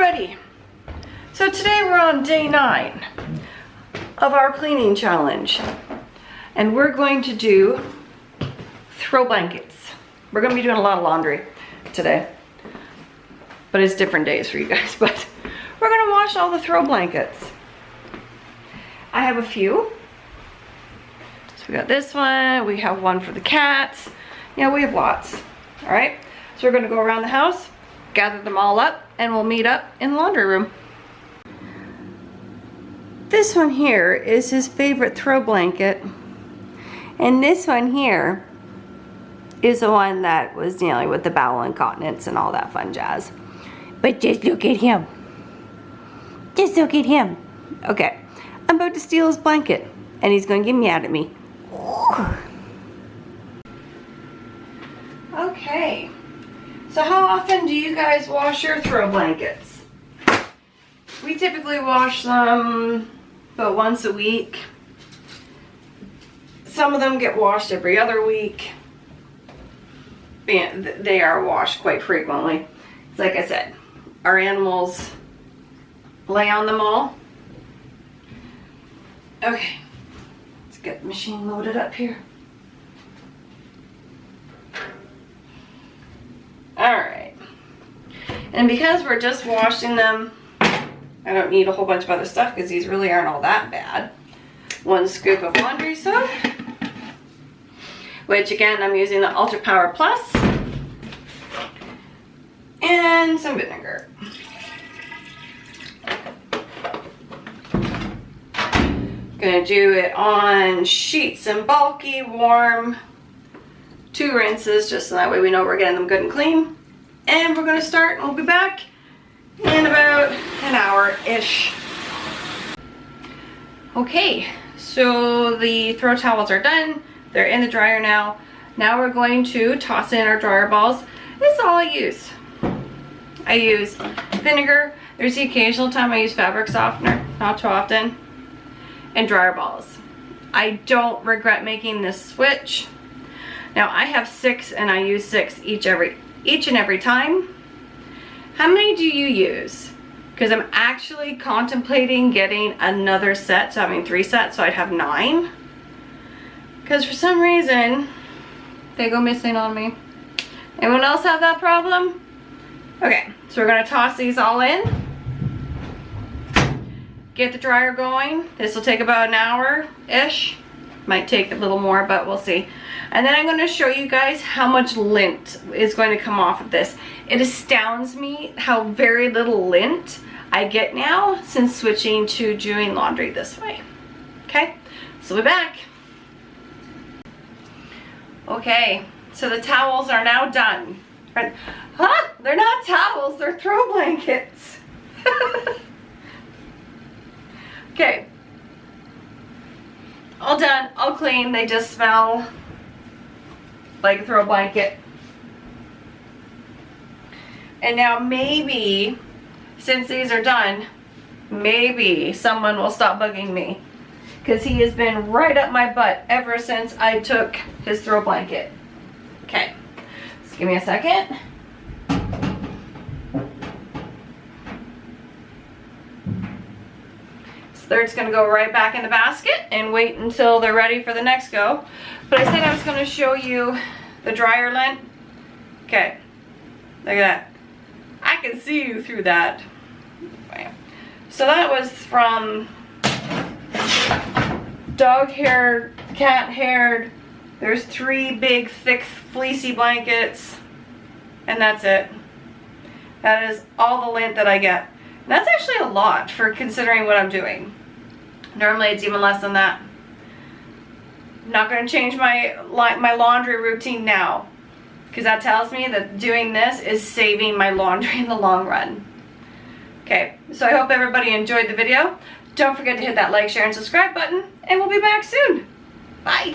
everybody. So today we're on day 9 of our cleaning challenge, and we're going to do throw blankets. We're going to be doing a lot of laundry today, but it's different days for you guys. But we're going to wash all the throw blankets. I have a few. So we got this one, we have one for the cats. Yeah, we have lots. All right, so we're going to go around the house, gather them all up, and we'll meet up in the laundry room. This one here is his favorite throw blanket, and this one here is the one that was dealing with the bowel incontinence and all that fun jazz. But just look at him. Just look at him. Okay, I'm about to steal his blanket, and he's going to get mad at me. Okay, so how often do you guys wash your throw blankets? We typically wash them about once a week. Some of them get washed every other week. They are washed quite frequently. Like I said, our animals lay on them all. Okay, let's get the machine loaded up here. Alright, and because we're just washing them, I don't need a whole bunch of other stuff because these really aren't all that bad. 1 scoop of laundry soap, which again I'm using the Ultra Power Plus, and some vinegar. Gonna do it on sheets and bulky, warm. 2 rinses, just so that way we know we're getting them good and clean. And we're gonna start, and we'll be back in about an hour-ish. Okay, so the throw towels are done. They're in the dryer now. Now we're going to toss in our dryer balls. This is all I use. I use vinegar. There's the occasional time I use fabric softener, not too often. And dryer balls. I don't regret making this switch. Now I have 6 and I use 6 each and every time. How many do you use? Because I'm actually contemplating getting another set, so having 3 sets, so I'd have 9. Because for some reason, they go missing on me. Anyone else have that problem? Okay, so we're gonna toss these all in. Get the dryer going. This will take about an hour-ish. Might take a little more, but we'll see. And then I'm going to show you guys how much lint is going to come off of this. It astounds me how very little lint I get now since switching to doing laundry this way. Okay, so we'll be back. Okay, so the towels are now done. Huh? They're not towels, they're throw blankets. Okay. All done, all clean. They just smell like a throw blanket. And now maybe, since these are done, maybe someone will stop bugging me. Because he has been right up my butt ever since I took his throw blanket. Okay, just give me a second. They're just going to go right back in the basket and wait until they're ready for the next go. But I said I was going to show you the dryer lint. Okay, look at that. I can see you through that. So that was from dog haired, cat haired. There's 3 big, thick, fleecy blankets. And that's it. That is all the lint that I get. That's actually a lot for considering what I'm doing. Normally it's even less than that. I'm not going to change my laundry routine now, because that tells me that doing this is saving my laundry in the long run. Okay, so I hope everybody enjoyed the video. Don't forget to hit that like, share, and subscribe button, and we'll be back soon. Bye.